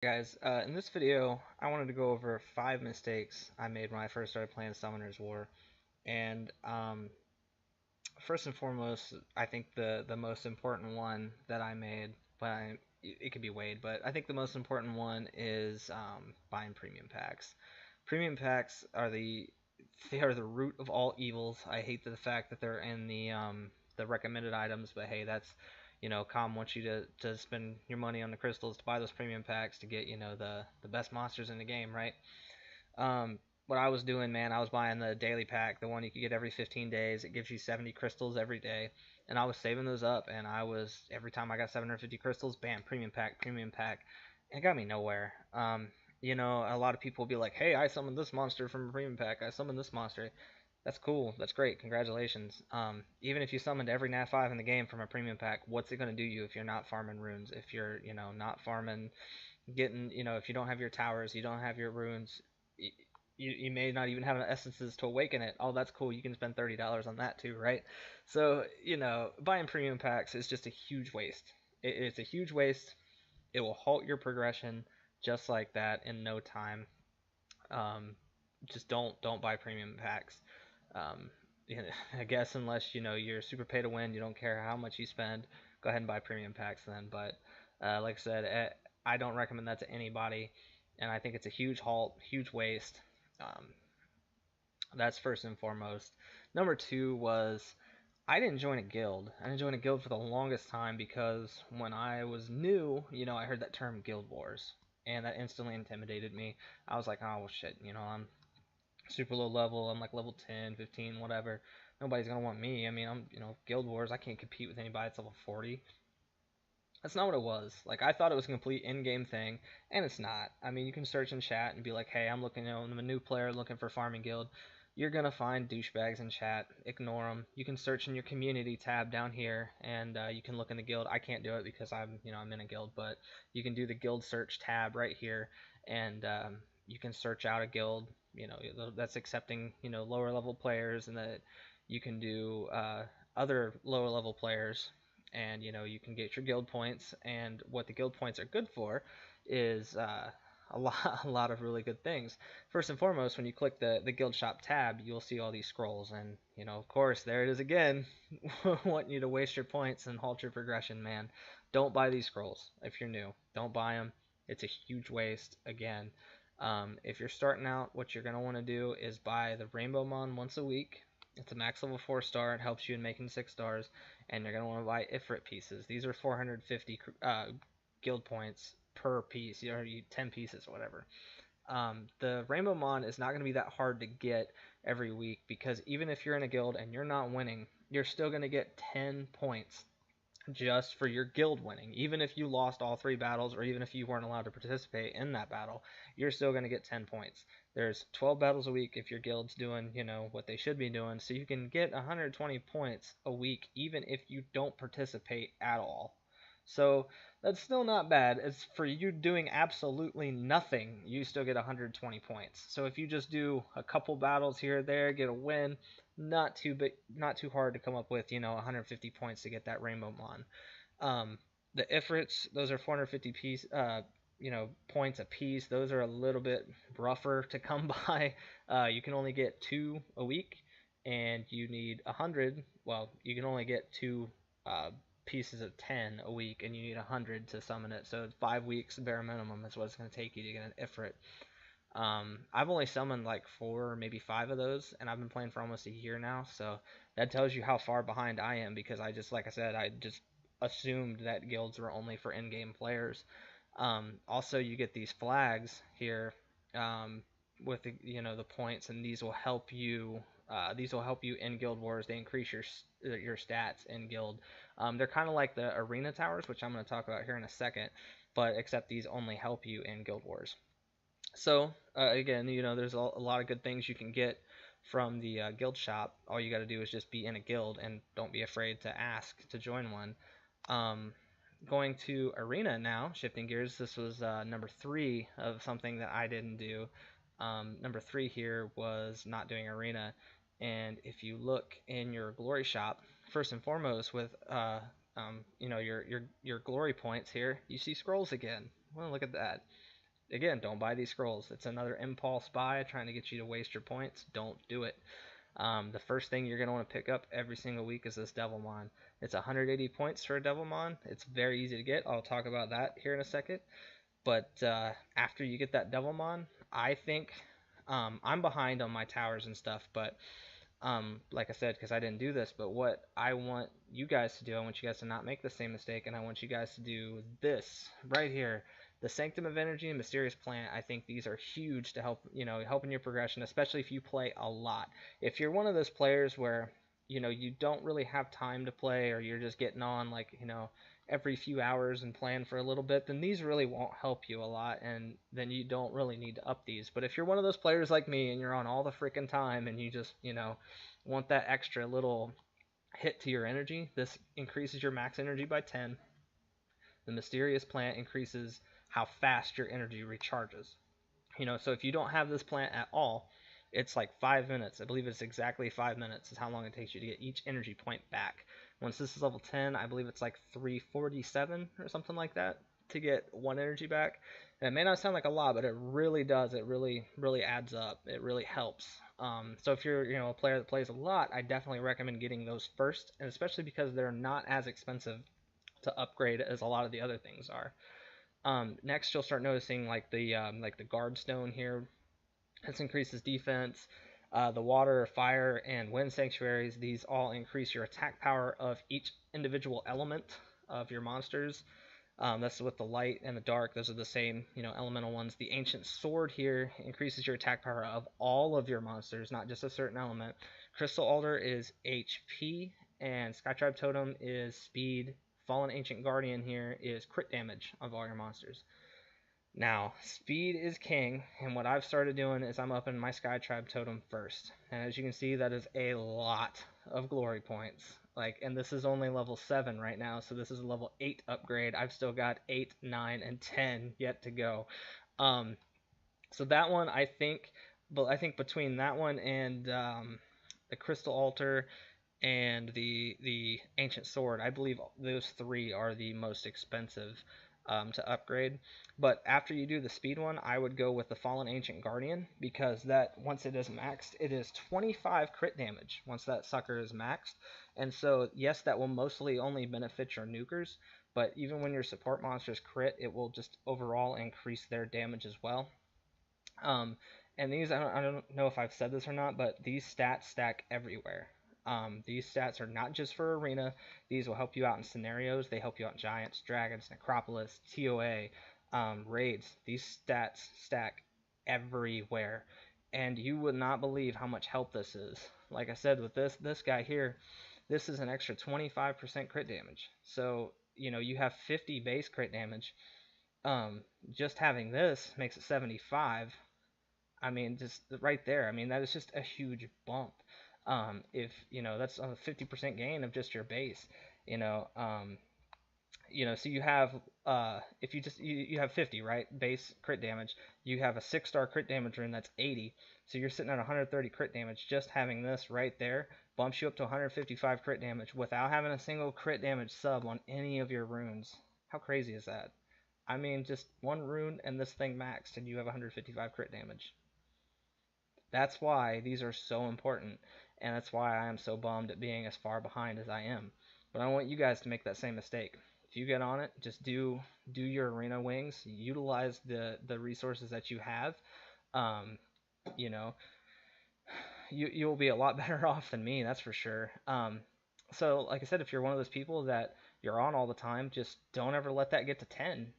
Guys, in this video, I wanted to go over 5 mistakes I made when I first started playing Summoner's War. And first and foremost, I think the most important one that I made, it could be weighed, but I think the most important one is buying premium packs. Premium packs are the root of all evils. I hate the fact that they're in the recommended items, but hey, that's Com wants you to spend your money on the crystals to buy those premium packs to get the best monsters in the game, right? Um, what I was doing, man, I was buying the daily pack, the one you could get every 15 days. It gives you 70 crystals every day, and I was saving those up. And I was every time I got 750 crystals, bam, premium pack, premium pack. It got me nowhere. A lot of people will be like, "Hey, I summoned this monster from a premium pack. I summoned this monster." That's cool. That's great. Congratulations. Even if you summoned every Nat 5 in the game from a premium pack, what's it going to do you if you're not farming runes? If you're, not farming, if you don't have your towers, you don't have your runes, you may not even have an essences to awaken it. Oh, that's cool. You can spend $30 on that too, right? So, buying premium packs is just a huge waste. It's a huge waste. It will halt your progression just like that in no time. Um, just don't buy premium packs. Um, I guess unless you're super pay to win, you don't care how much you spend, go ahead and buy premium packs then. But like I said, I don't recommend that to anybody, and I think it's a huge halt, huge waste. Um, that's first and foremost. Number two was I didn't join a guild. I didn't join a guild for the longest time because when I was new, I heard that term Guild Wars, and that instantly intimidated me. I was like, oh well, shit, I'm super low level. I'm like level 10, 15, whatever. Nobody's gonna want me. I mean, I'm Guild Wars. I can't compete with anybody that's level 40. That's not what it was. Like I thought it was a complete in-game thing, and it's not. I mean, you can search in chat and be like, "Hey, I'm looking. I'm a new player looking for farming guild." You're gonna find douchebags in chat. Ignore them. You can search in your community tab down here, and you can look in the guild. I can't do it because I'm in a guild, but you can do the guild search tab right here, and you can search out a guild. That's accepting lower level players, and that you can do other lower level players, and you can get your guild points. And what the guild points are good for is a lot a lot of really good things. First and foremost, when you click the guild shop tab, you'll see all these scrolls, and of course there it is again, wanting you to waste your points and halt your progression. Man, don't buy these scrolls if you're new. Don't buy them. It's a huge waste. Again, if you're starting out, what you're going to want to do is buy the Rainbow Mon once a week. It's a max level 4 star. It helps you in making 6 stars. And you're going to want to buy Ifrit pieces. These are 450 guild points per piece. 10 pieces or whatever. The Rainbow Mon is not going to be that hard to get every week, because even if you're in a guild and you're not winning, you're still going to get 10 points just for your guild winning. Even if you lost all 3 battles, or even if you weren't allowed to participate in that battle, you're still going to get 10 points. There's 12 battles a week if your guild's doing, what they should be doing, so you can get 120 points a week even if you don't participate at all. So that's still not bad. It's for you doing absolutely nothing, you still get 120 points. So if you just do a couple battles here or there, get a win, not too big, not too hard to come up with 150 points to get that Rainbow Mon. The Ifrits, those are 450 points a piece. Those are a little bit rougher to come by. You can only get 2 a week, and you need 100. Well, you can only get 2 pieces of 10 a week, and you need 100 to summon it. So 5 weeks bare minimum is what it's going to take you to get an Ifrit. I've only summoned like 4 or maybe 5 of those, and I've been playing for almost a year now. So that tells you how far behind I am, because like I said, I just assumed that guilds were only for in-game players. Also, you get these flags here, with the points, and these will help you. These will help you in Guild Wars. They increase your stats in Guild. They're kind of like the arena towers, which I'm going to talk about here in a second, but except these only help you in Guild Wars. So again, there's a lot of good things you can get from the guild shop. All you got to do is just be in a guild, and don't be afraid to ask to join one. Um, Going to arena now, shifting gears. This was number 3 of something that I didn't do. Number 3 here was not doing arena. And if you look in your glory shop, first and foremost, with your glory points here, you see scrolls again. Well, look at that. again, don't buy these scrolls. It's another impulse buy trying to get you to waste your points. Don't do it. The first thing you're going to want to pick up every single week is this Devilmon. It's 180 points for a Devilmon. It's very easy to get. I'll talk about that here in a second. But after you get that Devilmon, I think I'm behind on my towers and stuff, but like I said, because I didn't do this, but what I want you guys to do, I want you guys to not make the same mistake, and I want you guys to do this right here. The Sanctum of Energy and Mysterious Plant, I think these are huge to help, helping your progression, especially if you play a lot. If you're one of those players where, you don't really have time to play, or you're just getting on, like, every few hours and playing for a little bit, then these really won't help you a lot, and then you don't really need to up these. But if you're one of those players like me and you're on all the freaking time and you just, want that extra little hit to your energy, this increases your max energy by 10. The Mysterious Plant increases how fast your energy recharges. So if you don't have this plant at all, it's like 5 minutes. I believe it's exactly 5 minutes is how long it takes you to get each energy point back. Once this is level 10, I believe it's like 347 or something like that to get one energy back. And it may not sound like a lot, but it really does. It really, really adds up. It really helps. So if you're, a player that plays a lot, I definitely recommend getting those first, and especially because they're not as expensive to upgrade as a lot of the other things are. Next, you'll start noticing like the guard stone here. This increases defense. The water, fire, and wind sanctuaries, these all increase your attack power of each individual element of your monsters. That's with the light and the dark. Those are the same, elemental ones. The ancient sword here increases your attack power of all of your monsters, not just a certain element. Crystal altar is HP, and Skytribe totem is speed. Fallen ancient guardian here is crit damage of all your monsters. Now, speed is king, and what I've started doing is I'm upping my Skytribe totem first. And as you can see, that is a lot of glory points. And this is only level 7 right now, so this is a level 8 upgrade. I've still got 8, 9, and 10 yet to go. So that one, I think between that one and the Crystal Altar and the Ancient Sword, I believe those 3 are the most expensive to upgrade. But after you do the speed one, I would go with the Fallen Ancient Guardian, because that, once it is maxed, it is 25 crit damage once that sucker is maxed. And so yes, that will mostly only benefit your nukers, but even when your support monsters crit, it will just overall increase their damage as well. And these, I don't know if I've said this or not, but these stats stack everywhere. These stats are not just for arena. These will help you out in scenarios. They help you out in giants, dragons, necropolis, TOA, raids. These stats stack everywhere, and you would not believe how much help this is. Like I said, with this guy here, this is an extra 25% crit damage. So you have 50 base crit damage. Just having this makes it 75. I mean, just right there. I mean, that is just a huge bump. If that's a 50% gain of just your base. So you have if you have 50, right, base crit damage. You have a 6-star crit damage rune that's 80. So you're sitting at 130 crit damage. Just having this right there bumps you up to 155 crit damage without having a single crit damage sub on any of your runes. How crazy is that? I mean, just one rune and this thing maxed, and you have 155 crit damage. That's why these are so important, and that's why I am so bummed at being as far behind as I am. But I want you guys to make that same mistake. If you get on it, just do your arena wings, utilize the resources that you have. You'll be a lot better off than me, that's for sure. So like I said, if you're one of those people that you're on all the time, just don't ever let that get to 10.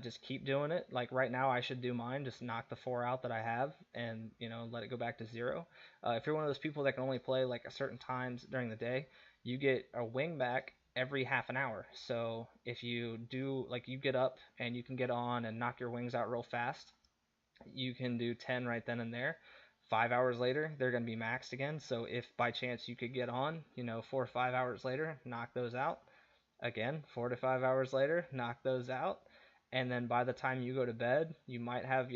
Just keep doing it. Like right now, I should do mine. Just knock the 4 out that I have, and let it go back to 0. If you're one of those people that can only play like a certain times during the day, you get a wing back every half an hour. So if you do, like, you get up and you can get on and knock your wings out real fast, you can do 10 right then and there. 5 hours later, they're going to be maxed again. So if by chance you could get on, 4 or 5 hours later, knock those out. Again, 4 to 5 hours later, knock those out. And then by the time you go to bed, you might have,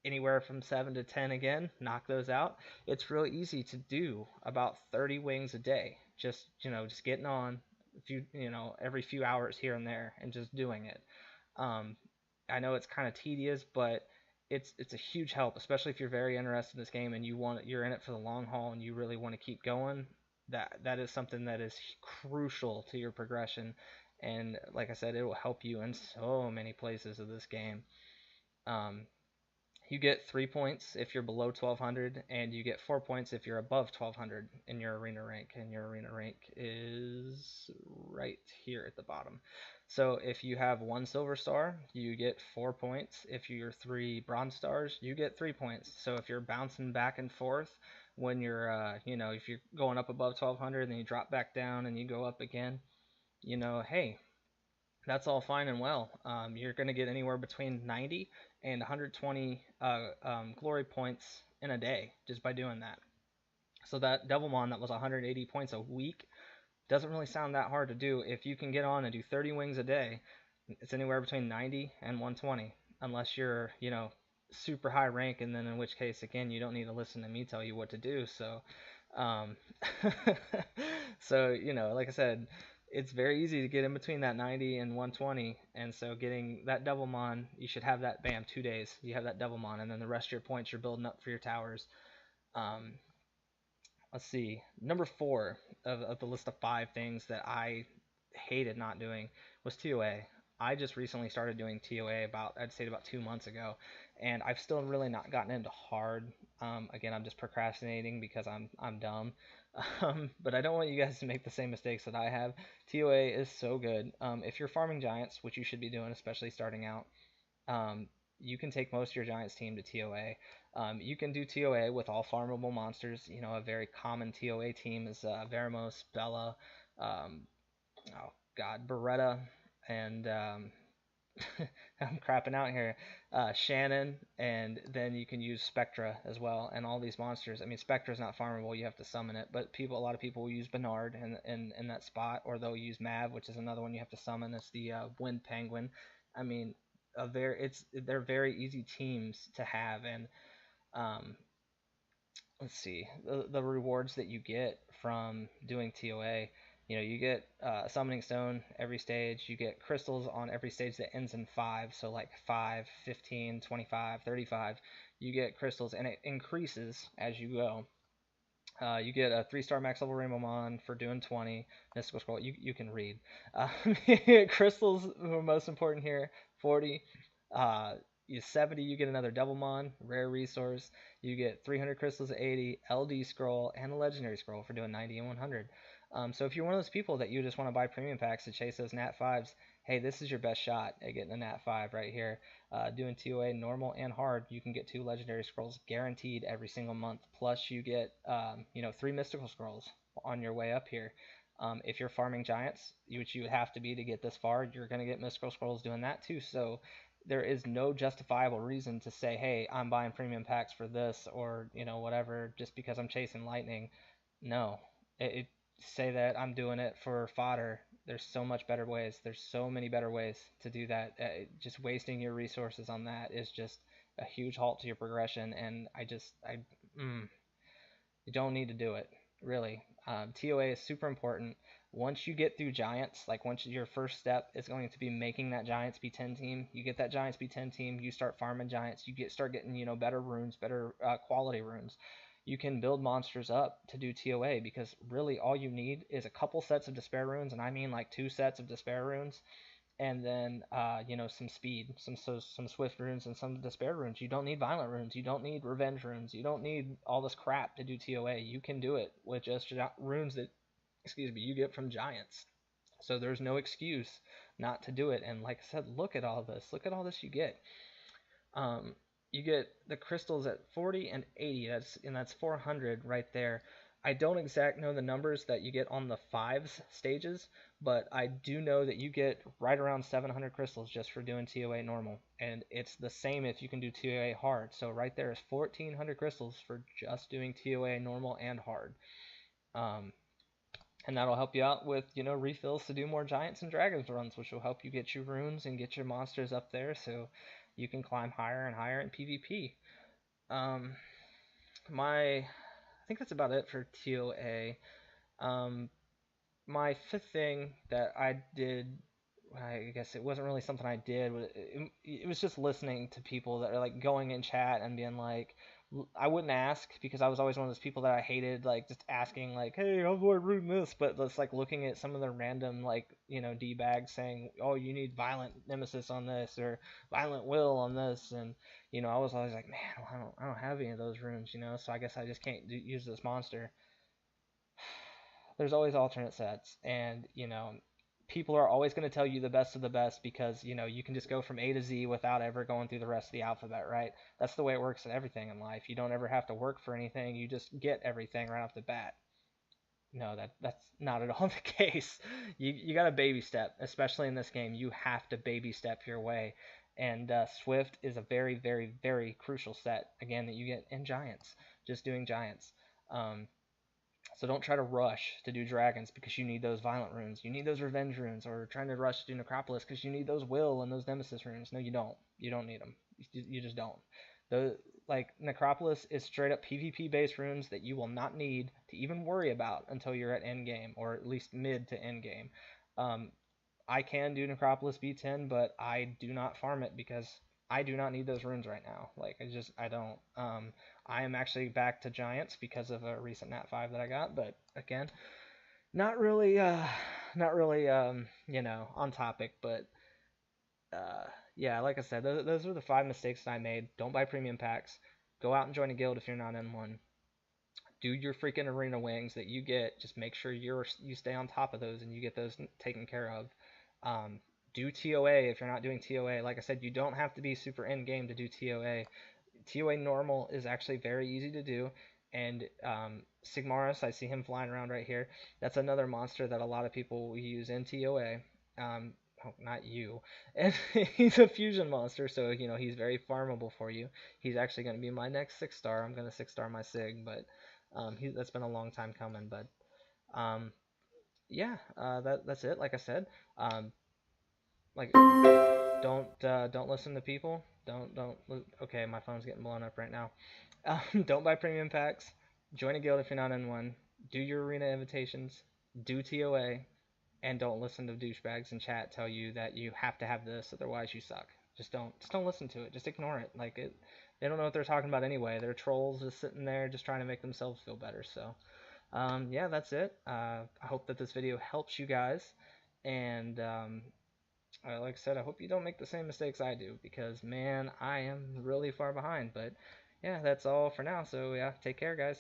anywhere from 7 to 10 again, knock those out. It's real easy to do about 30 wings a day. Just getting on every few hours here and there and just doing it. I know it's kind of tedious, but it's a huge help, especially if you're very interested in this game and you're in it for the long haul and you really want to keep going. That is something that is crucial to your progression, and like I said, it will help you in so many places of this game. Um, you get 3 points if you're below 1200, and you get 4 points if you're above 1200 in your arena rank. And your arena rank is right here at the bottom. So if you have 1 silver star, you get 4 points. If you're 3 bronze stars, you get 3 points. So if you're bouncing back and forth when you're, if you're going up above 1200 and then you drop back down and you go up again, hey, that's all fine and well. You're going to get anywhere between 90 and 120 glory points in a day just by doing that. So that Devilmon that was 180 points a week doesn't really sound that hard to do. If you can get on and do 30 wings a day, it's anywhere between 90 and 120, unless you're, super high rank, and then in which case, again, you don't need to listen to me tell you what to do. So, um, so like I said, it's very easy to get in between that 90 and 120, and so getting that Devilmon, you should have that, bam, 2 days. You have that Devilmon, and then the rest of your points you're building up for your towers. Um, let's see, number 4 of the list of 5 things that I hated not doing was TOA. I just recently started doing TOA I'd say about 2 months ago, and I've still really not gotten into hard. Again, I'm just procrastinating because I'm dumb. But I don't want you guys to make the same mistakes that I have. TOA is so good. If you're farming giants, which you should be doing, especially starting out, you can take most of your Giants team to TOA. You can do TOA with all farmable monsters. A very common TOA team is Veramos, Bella, um, oh God, Beretta, and I'm crapping out here, Shannon, and then you can use Spectra as well, and all these monsters. I mean, Spectra's not farmable; you have to summon it. But a lot of people will use Bernard in that spot, or they'll use Mav, which is another one you have to summon. It's the Wind Penguin. I mean, they're very easy teams to have, and um, let's see the rewards that you get from doing TOA. You get a summoning stone every stage. You get crystals on every stage that ends in 5. So like 5, 15, 25, 35. You get crystals, and it increases as you go. You get a 3-star max level Rainbowmon for doing 20. Mystical Scroll, you can read. Crystals are most important here, 40. You 70, you get another Devilmon, rare resource. You get 300 crystals at 80, LD scroll, and a legendary scroll for doing 90 and 100. So if you're one of those people that you just want to buy premium packs to chase those Nat 5s, hey, this is your best shot at getting a Nat 5 right here. Doing TOA normal and hard, you can get 2 legendary scrolls guaranteed every single month. Plus you get 3 mystical scrolls on your way up here. If you're farming giants, which you would have to be to get this far, you're going to get mystical scrolls doing that too. So there is no justifiable reason to say, hey, I'm buying premium packs for this, or whatever, just because I'm chasing lightning. No, say that I'm doing it for fodder. There's so much better ways. There's so many better ways to do that. Just wasting your resources on that is just a huge halt to your progression, and you don't need to do it, really. TOA is super important. Once you get through Giants, like once your first step is going to be making that Giants B10 team, you get that Giants B10 team, you start farming Giants, you start getting better runes, better quality runes. You can build monsters up to do TOA, because really all you need is a couple sets of Despair runes, and I mean like 2 sets of Despair runes, and then some speed, some swift runes, and some despair runes. You don't need violent runes. You don't need revenge runes. You don't need all this crap to do TOA. You can do it with just runes that, you get from giants. So there's no excuse not to do it. And like I said, look at all this. Look at all this you get. You get the crystals at 40 and 80. That's 400 right there. I don't exactly know the numbers that you get on the 5s stages, but I do know that you get right around 700 crystals just for doing TOA normal, and it's the same if you can do TOA hard. So right there is 1400 crystals for just doing TOA normal and hard. And that'll help you out with, refills to do more Giants and Dragons runs, which will help you get your runes and get your monsters up there so you can climb higher and higher in PvP. I think that's about it for TOA. My 5th thing that I did I guess it wasn't really something I did. It was just listening to people that are like going in chat and being like, I wouldn't ask because I was always one of those people that I hated, like just asking like, hey, how do I ruin this? But it's like looking at some of the random like d bags saying, oh, you need violent nemesis on this or violent will on this, and I was always like, man, I don't have any of those runes, so I guess I just can't use this monster. There's always alternate sets, and people are always going to tell you the best of the best because you can just go from A to Z without ever going through the rest of the alphabet, right? That's the way it works in everything in life. You don't ever have to work for anything. You just get everything right off the bat. No, that's not at all the case. You got to baby step, especially in this game. You have to baby step your way, and Swift is a very, very, very crucial set again that you get in Giants. Just doing Giants. So don't try to rush to do dragons because you need those violent runes. You need those revenge runes, or trying to rush to do necropolis because you need those will and those nemesis runes. No, you don't. You don't need them. You just don't. The like necropolis is straight up PvP based runes that you will not need to even worry about until you're at end game, or at least mid to end game. Um, I can do necropolis B10, but I do not farm it because I do not need those runes right now. Like I don't. I am actually back to Giants because of a recent Nat 5 that I got, but again, not really, on topic, but yeah, like I said, those were the 5 mistakes that I made. Don't buy premium packs. Go out and join a guild if you're not in one. Do your freaking arena wings that you get. Just make sure you stay on top of those and you get those taken care of. Um, do TOA if you're not doing TOA. Like I said, you don't have to be super in game to do TOA. TOA normal is actually very easy to do, and Sigmarus, I see him flying around right here. That's another monster that a lot of people will use in TOA. Oh, not you. And he's a fusion monster, so he's very farmable for you. He's actually going to be my next 6-star. I'm going to 6-star my Sig, but that's been a long time coming. But yeah, that's it. Like I said, like don't listen to people. Don't. Okay, my phone's getting blown up right now. Don't buy premium packs. Join a guild if you're not in one. Do your arena invitations. Do TOA, and don't listen to douchebags in chat tell you that you have to have this, otherwise you suck. Just don't listen to it. Just ignore it. Like it. They don't know what they're talking about anyway. They're trolls just sitting there just trying to make themselves feel better. So, yeah, that's it. I hope that this video helps you guys, and like I said, I hope you don't make the same mistakes I do because, man, I am really far behind. But yeah, that's all for now. So, yeah, take care, guys.